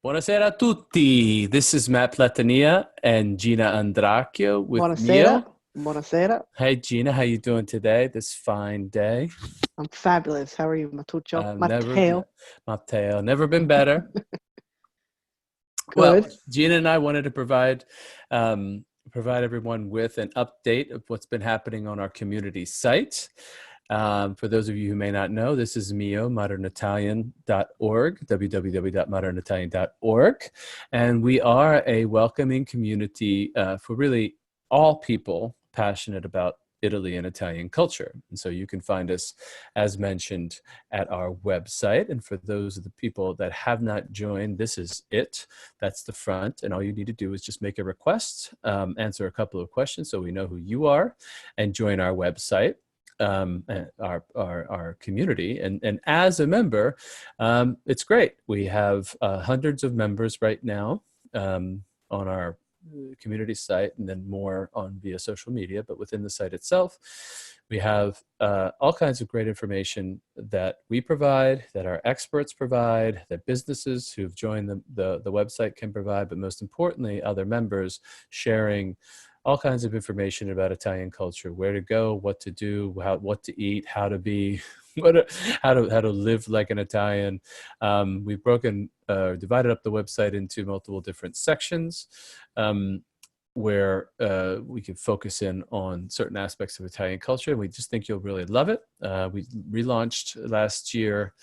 Buonasera a tutti. This is Matt Platania and Gina Andracchio with Buonasera. mi.o. Buonasera. Hey Gina, how you doing today? This fine day. I'm fabulous. How are you, Matuccio? Never, Matteo. Matteo, never been better. Well, Good. Gina and I wanted to provide everyone with an update of what's been happening on our community site. For those of you who may not know, this is mi.o, modernitalian.org, www.modernitalian.org. And we are a welcoming community for really all people passionate about Italy and Italian culture. And so you can find us, as mentioned, at our website. And for those of the people that have not joined, this is it. That's the front. And all you need to do is just make a request, answer a couple of questions so we know who you are, and join our website. Our community, and as a member, it's great. We have hundreds of members right now on our community site, and then more on via social media. But within the site itself, we have all kinds of great information that we provide, that our experts provide, that businesses who've joined the website can provide, but most importantly, other members sharing all kinds of information about Italian culture, where to go, what to do, what to eat, how to be, how to live like an Italian. We've divided up the website into multiple different sections, where we can focus in on certain aspects of Italian culture, and we just think you'll really love it. We relaunched last year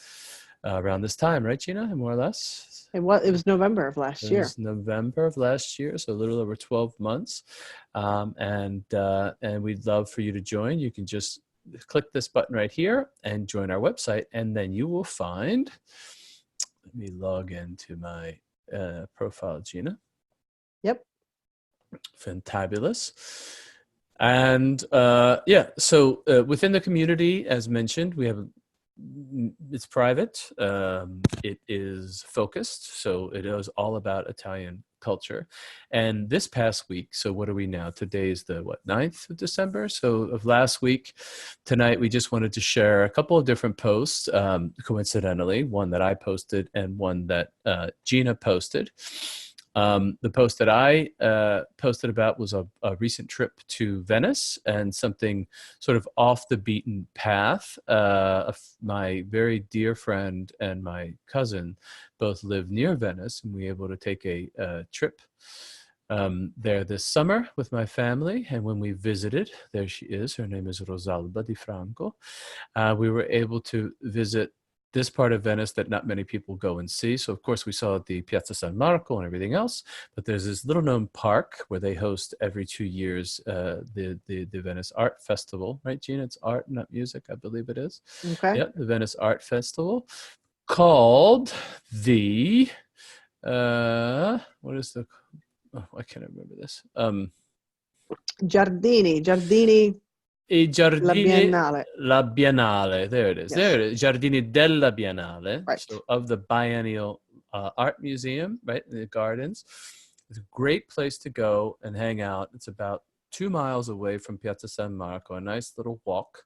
around this time, right, Gina? More or less. It was November of last It year. was November of last year, so a little over 12 months. And we'd love for you to join. You can just click this button right here and join our website, and then you will find, let me log into my profile, Gina. Yep. Fantabulous. And so within the community, as mentioned, it's private. It is focused, so it is all about Italian culture. And this past week, so what are we now? Today is the 9th of December. So of last week, tonight we just wanted to share a couple of different posts, coincidentally, one that I posted and one that Gina posted. The post that I posted about was a recent trip to Venice, and something sort of off the beaten path. My very dear friend and my cousin both live near Venice, and we were able to take a trip there this summer with my family. And when we visited, there she is, her name is Rosalba Di Franco. We were able to visit this part of Venice that not many people go and see. So of course we saw the Piazza San Marco and everything else, but there's this little known park where they host every 2 years the Venice Art Festival, right, Gina? It's art, not music, I believe it is. Okay. Yeah, the Venice Art Festival, called the what is the, oh, I can't remember this. Giardini. I La Giardini, Biennale. la Biennale. There it is. Yes. There it is. Giardini della Biennale. Right. So of the Biennial Art Museum, right in the gardens. It's a great place to go and hang out. It's about 2 miles away from Piazza San Marco. A nice little walk.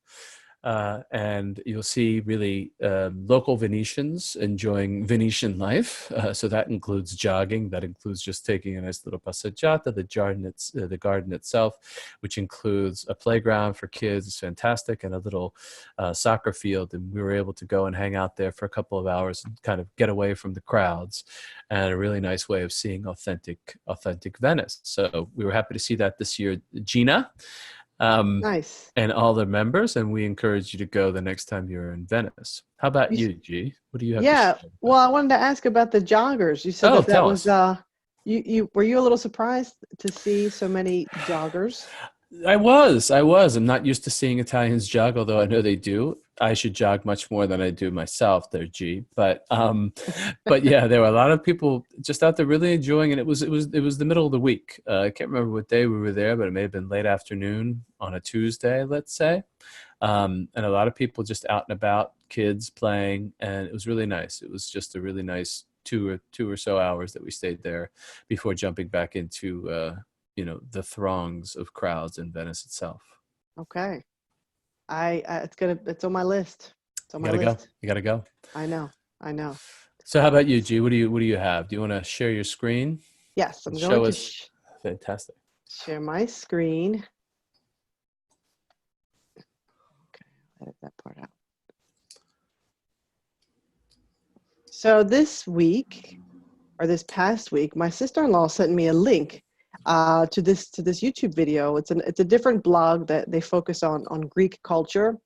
And you'll see really local Venetians enjoying Venetian life. So that includes jogging. That includes just taking a nice little passeggiata. The garden itself, which includes a playground for kids, is fantastic, and a little soccer field. And we were able to go and hang out there for a couple of hours and kind of get away from the crowds. And a really nice way of seeing authentic Venice. So we were happy to see that this year, Gina. Nice. And all the members, and we encourage you to go the next time you're in Venice. How about you, G? What do you have to Yeah. say? Well, I wanted to ask about the joggers. You said Oh, that tell was us. you were you a little surprised to see so many joggers? I was. I'm not used to seeing Italians jog, although I know they do. I should jog much more than I do myself there, G. But yeah, there were a lot of people just out there really enjoying it. It was the middle of the week. I can't remember what day we were there, but it may have been late afternoon on a Tuesday, let's say. And a lot of people just out and about, kids playing, and it was really nice. It was just a really nice two or so hours that we stayed there before jumping back into the throngs of crowds in Venice itself. Okay. It's on my list. It's on You my gotta go. list. You gotta go. I know. I know. So how about you, G? What do you have? Do you want to share your screen Yes, and I'm going show to us? Fantastic. share my screen. Okay, edit that part out. So this week, or this past week, my sister-in-law sent me a link to this YouTube video. It's a different blog that they focus on Greek culture,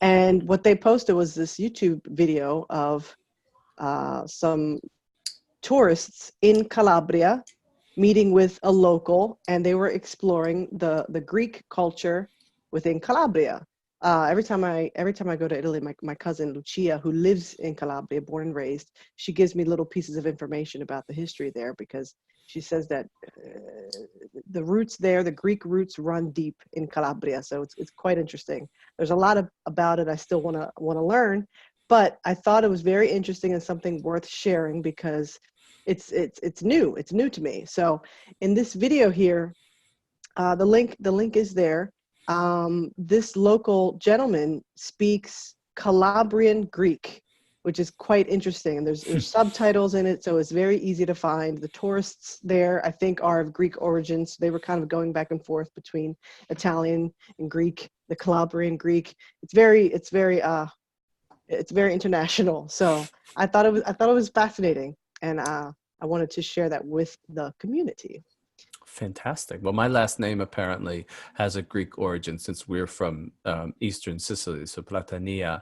and what they posted was this YouTube video of some tourists in Calabria meeting with a local, and they were exploring the Greek culture within Calabria. Every time I go to Italy, my cousin Lucia, who lives in Calabria, born and raised, she gives me little pieces of information about the history there, because she says that the roots there, the Greek roots, run deep in Calabria. So it's quite interesting. There's a lot about it I still wanna learn, but I thought it was very interesting and something worth sharing, because it's new. It's new to me. So in this video here, the link is there. This local gentleman speaks Calabrian Greek, which is quite interesting. And there's subtitles in it, so it's very easy to find. The tourists there, I think, are of Greek origins. They were kind of going back and forth between Italian and Greek, the Calabrian Greek. It's very international. So I thought it was fascinating, and I wanted to share that with the community. Fantastic. Well, my last name apparently has a Greek origin since we're from Eastern Sicily. So Platania,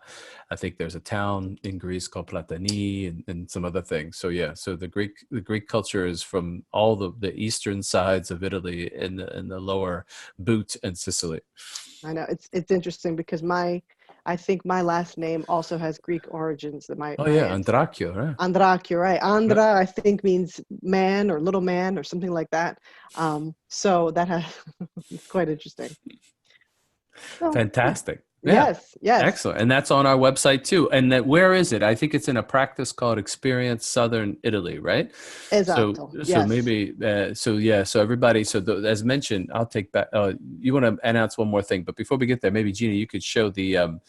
I think there's a town in Greece called Platani and some other things. So yeah, so the Greek culture is from all the eastern sides of Italy in the lower Boot and Sicily. I know it's interesting because I think my last name also has Greek origins. That my Oh my yeah, it's Andracchio, right? Andra, right? Yep. Andra, I think, means man or little man or something like that. So that has it's quite interesting. So yeah, Fantastic. Yeah. yes, yes, Excellent. And that's on our website too. And that where is it? I think it's in a practice called Experience Southern Italy, right? So esatto. so Yes, maybe so yeah, so everybody as mentioned, I'll take back you want to announce one more thing, but before we get there, maybe Gina, you could show the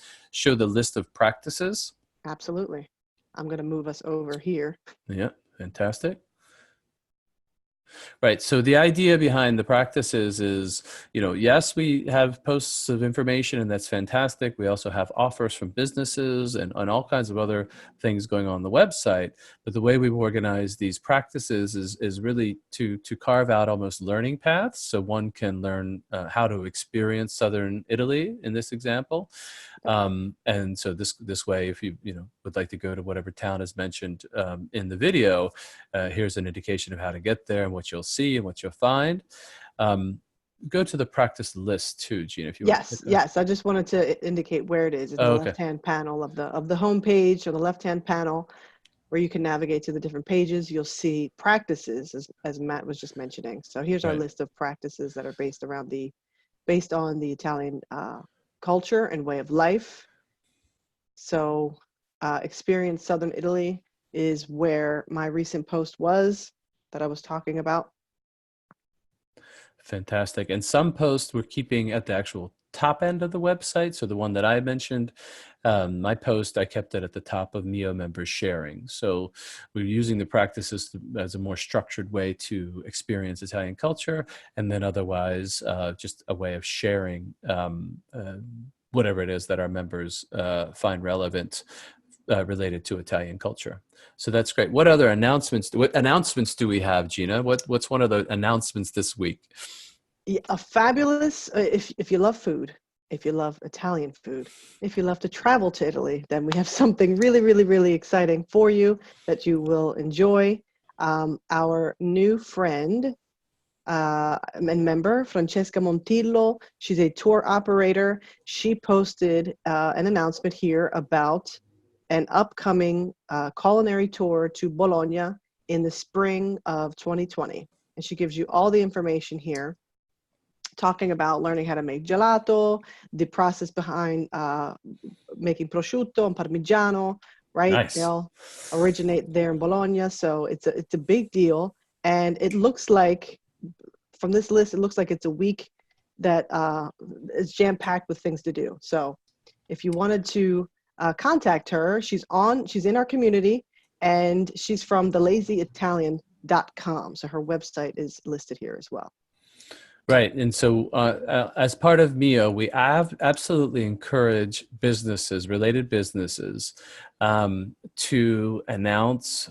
list of practices. absolutely. I'm going to move us over here. Yeah, fantastic. Right. So the idea behind the practices is, yes, we have posts of information and that's fantastic. We also have offers from businesses and all kinds of other things going on the website. But the way we organize these practices is really to carve out almost learning paths. So one can learn how to experience Southern Italy in this example. And so this way, if you would like to go to whatever town is mentioned in the video, here's an indication of how to get there and what you'll see and what you'll find. Um, Go to the practice list too, Gina, if you want to Yes, click on. yes. I just wanted to indicate where it is in the Oh, okay. left-hand panel of the home page. On the left-hand panel, where you can navigate to the different pages, you'll see practices, as Matt was just mentioning. So here's our Right. list of practices that are based on the Italian culture and way of life. So Experience Southern Italy is where my recent post was that I was talking about. Fantastic. And some posts we're keeping at the actual top end of the website. So the one that I mentioned, my post, I kept it at the top of mi.o members sharing. So we're using the practices as a more structured way to experience Italian culture, and then otherwise just a way of sharing whatever it is that our members find relevant related to Italian culture. So that's great. What announcements do we have, Gina? What's one of the announcements this week? A fabulous, if you love food, if you love Italian food, if you love to travel to Italy, then we have something really, really, really exciting for you that you will enjoy. Our new friend and member, Francesca Montillo, she's a tour operator. She posted an announcement here about an upcoming culinary tour to Bologna in the spring of 2020. And she gives you all the information here, talking about learning how to make gelato, the process behind making prosciutto and parmigiano, right? They Nice. all originate there in Bologna, so it's a big deal. And it looks like, from this list, it looks like it's a week that is jam-packed with things to do. So if you wanted to contact her, she's in our community, and she's from thelazyitalian.com. So her website is listed here as well. Right. And so, as part of mi.o, we absolutely encourage businesses, related businesses, to announce,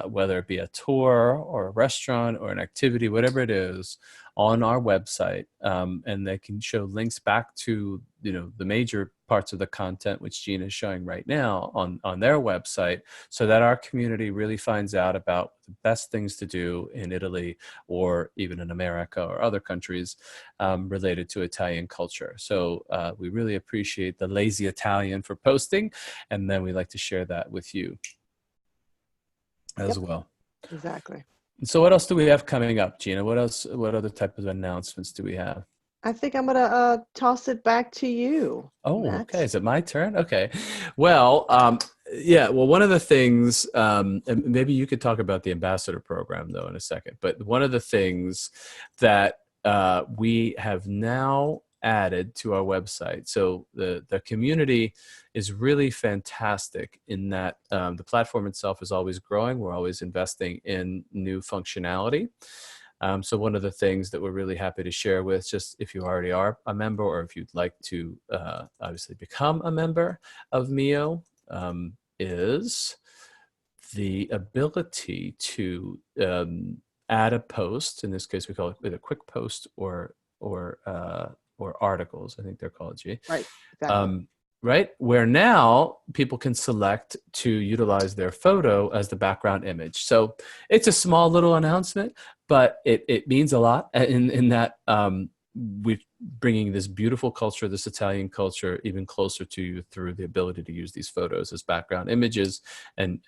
whether it be a tour or a restaurant or an activity, whatever it is, on our website. And they can show links back to, the major parts of the content, which Gina is showing right now on their website, so that our community really finds out about the best things to do in Italy or even in America or other countries, related to Italian culture. So we really appreciate the Lazy Italian for posting, and then we like to share that with you as Yep, well. exactly. So what else do we have coming up, Gina? What else? What other type of announcements do we have? I think I'm gonna toss it back to you, Oh, okay. Matt. Is it my turn? Okay. Well, yeah. Well, one of the things, and maybe you could talk about the ambassador program though in a second. But one of the things that we have now added to our website. So the community is really fantastic in that the platform itself is always growing. We're always investing in new functionality. So one of the things that we're really happy to share with, just if you already are a member or if you'd like to obviously become a member of mi.o, is the ability to add a post. In this case, we call it either quick post or articles. I think they're called, G. Right, exactly. Um, right? Where now people can select to utilize their photo as the background image. So it's a small little announcement, but it means a lot in that we're bringing this beautiful culture, this Italian culture, even closer to you through the ability to use these photos as background images and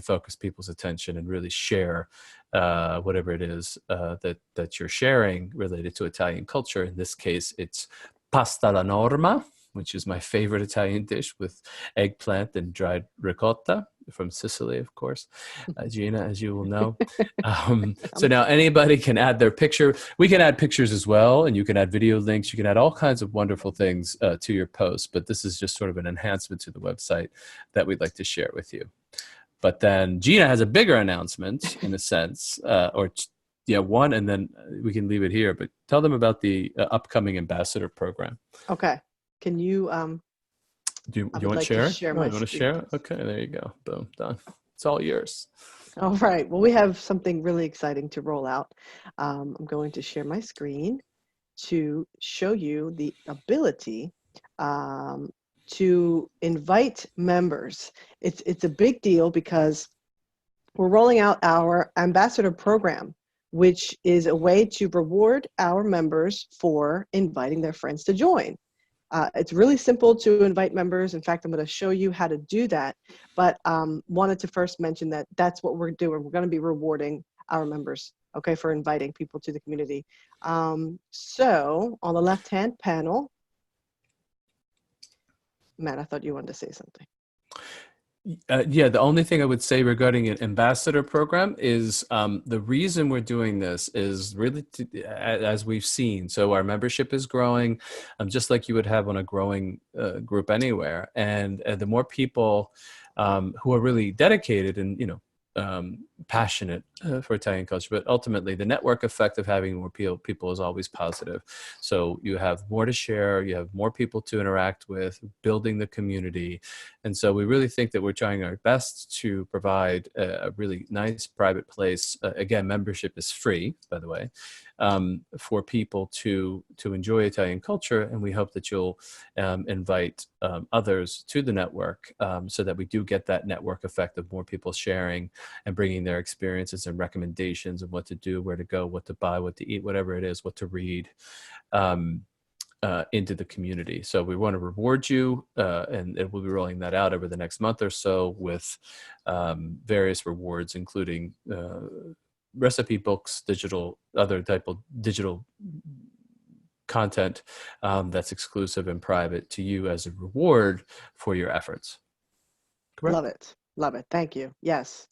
focus people's attention and really share whatever it is that you're sharing related to Italian culture. In this case, it's pasta alla norma, which is my favorite Italian dish with eggplant and dried ricotta from Sicily, of course, Gina, as you will know. So now anybody can add their picture. We can add pictures as well, and you can add video links. You can add all kinds of wonderful things to your post, but this is just sort of an enhancement to the website that we'd like to share with you. But then Gina has a bigger announcement in a sense, one, and then we can leave it here. But tell them about the upcoming ambassador program. Okay. Can you Do I you would want to like to share? share Oh, my you want to screen, share? please. Okay, there you go. Boom, done. It's all yours. All right. Well, we have something really exciting to roll out. I'm going to share my screen to show you the ability um, to invite members. It's a big deal because we're rolling out our ambassador program, which is a way to reward our members for inviting their friends to join. It's really simple to invite members. In fact, I'm going to show you how to do that, but wanted to first mention that that's what we're doing. We're going to be rewarding our members, okay, for inviting people to the community. So on the left-hand panel, Matt, I thought you wanted to say something. Yeah, the only thing I would say regarding an ambassador program is the reason we're doing this is really as we've seen. So our membership is growing, just like you would have on a growing group anywhere. And the more people who are really dedicated and passionate for Italian culture, but ultimately the network effect of having more people is always positive. So you have more to share, you have more people to interact with, building the community. And so we really think that we're trying our best to provide a really nice private place. Again, membership is free, by the way, for people to enjoy Italian culture. And we hope that you'll invite others to the network so that we do get that network effect of more people sharing and bringing their experiences and recommendations of what to do, where to go, what to buy, what to eat, whatever it is, what to read. Into the community. So we want to reward you, and we'll be rolling that out over the next month or so with various rewards, including recipe books, other type of digital content that's exclusive and private to you as a reward for your efforts. Correct? Love it. Love it. Thank you. Yes.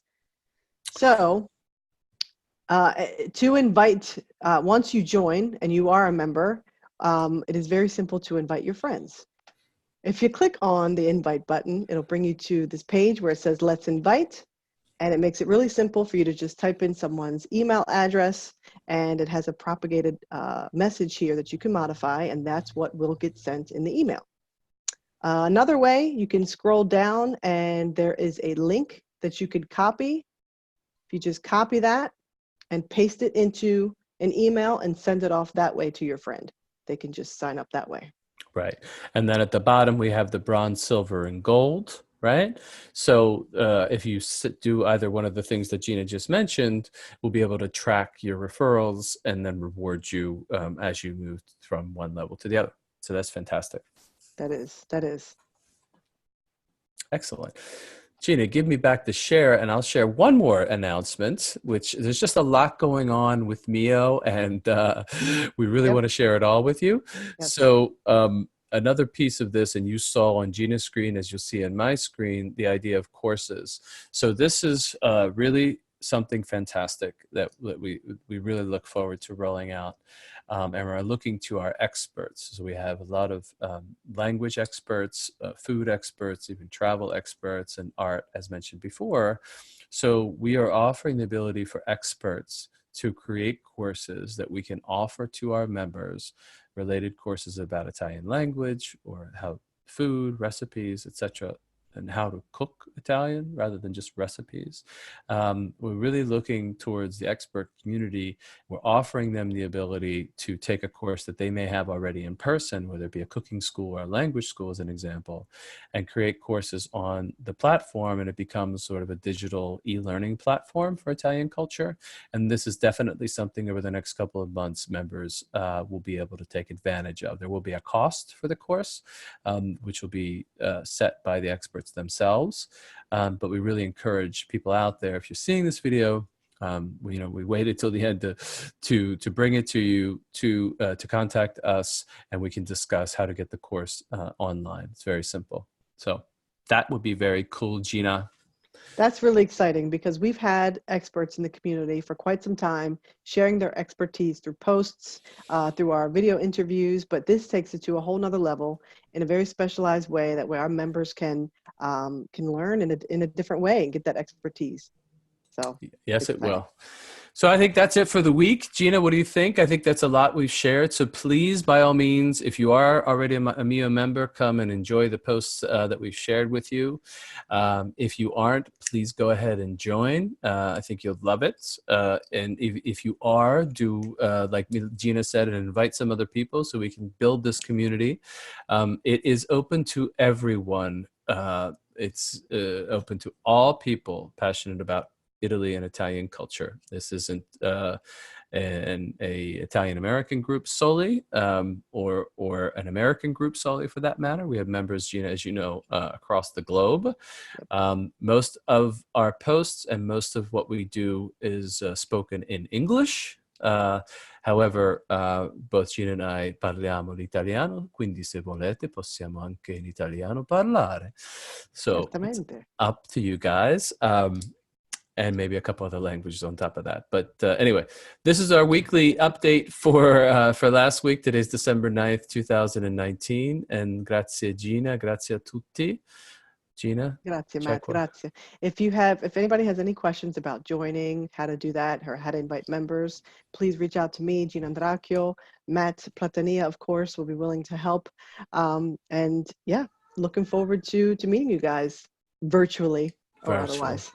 So to invite, once you join and you are a member, it is very simple to invite your friends. If you click on the invite button, it'll bring you to this page where it says let's invite. And it makes it really simple for you to just type in someone's email address, and it has a propagated message here that you can modify, and that's what will get sent in the email. Another way, you can scroll down and there is a link that you could copy. If you just copy that and paste it into an email and send it off that way to your friend, they can just sign up that way. Right. And then at the bottom, we have the bronze, silver, and gold, right? So if you do either one of the things that Gina just mentioned, we'll be able to track your referrals and then reward you as you move from one level to the other. So that's fantastic. That is. Excellent. Gina, give me back the share, and I'll share one more announcement, which there's just a lot going on with mi.o, and we really Yep. want to share it all with you. Yes. So another piece of this, and you saw on Gina's screen, as you'll see on my screen, the idea of courses. So this is really something fantastic that we really look forward to rolling out. And we're looking to our experts. So we have a lot of language experts, food experts, even travel experts, and art, as mentioned before. So we are offering the ability for experts to create courses that we can offer to our members, related courses about Italian language or how food, recipes, etc., and how to cook Italian rather than just recipes. We're really looking towards the expert community. We're offering them the ability to take a course that they may have already in person, whether it be a cooking school or a language school as an example, and create courses on the platform, and it becomes sort of a digital e-learning platform for Italian culture. And this is definitely something over the next couple of months members will be able to take advantage of. There will be a cost for the course, which will be set by the experts themselves. But we really encourage people out there, if you're seeing this video, we waited till the end to bring it to you to contact us, and we can discuss how to get the course online. It's very simple. So that would be very cool, Gina. That's really exciting because we've had experts in the community for quite some time sharing their expertise through posts, through our video interviews, but this takes it to a whole nother level in a very specialized way that where our members can learn in a different way and get that expertise. So yes, it exciting. will. So I think that's it for the week. Gina, what do you think? I think that's a lot we've shared. So please, by all means, if you are already a mi.o member, come and enjoy the posts that we've shared with you. If you aren't, please go ahead and join. I think you'll love it. And if you are, do like Gina said, and invite some other people so we can build this community. It is open to everyone. It's open to all people passionate about Italy and Italian culture. This isn't an Italian American group solely, or an American group solely for that matter. We have members, Gina, as you know, across the globe. Most of our posts and most of what we do is spoken in English. However, both Gina and I parliamo l'italiano, quindi se volete possiamo anche in italiano parlare. So it's Certamente. up to you guys. And maybe a couple other languages on top of that. But anyway, this is our weekly update for last week. Today's December 9th, 2019. And grazie Gina, grazie a tutti. Gina? Grazie, Matt. Grazie. If anybody has any questions about joining, how to do that, or how to invite members, please reach out to me, Gina Andracchio. Matt Platania, of course, will be willing to help. And yeah, looking forward to meeting you guys virtually or otherwise.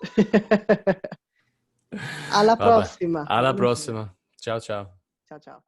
Alla Vabbè. prossima. Alla prossima. Ciao ciao. Ciao, ciao.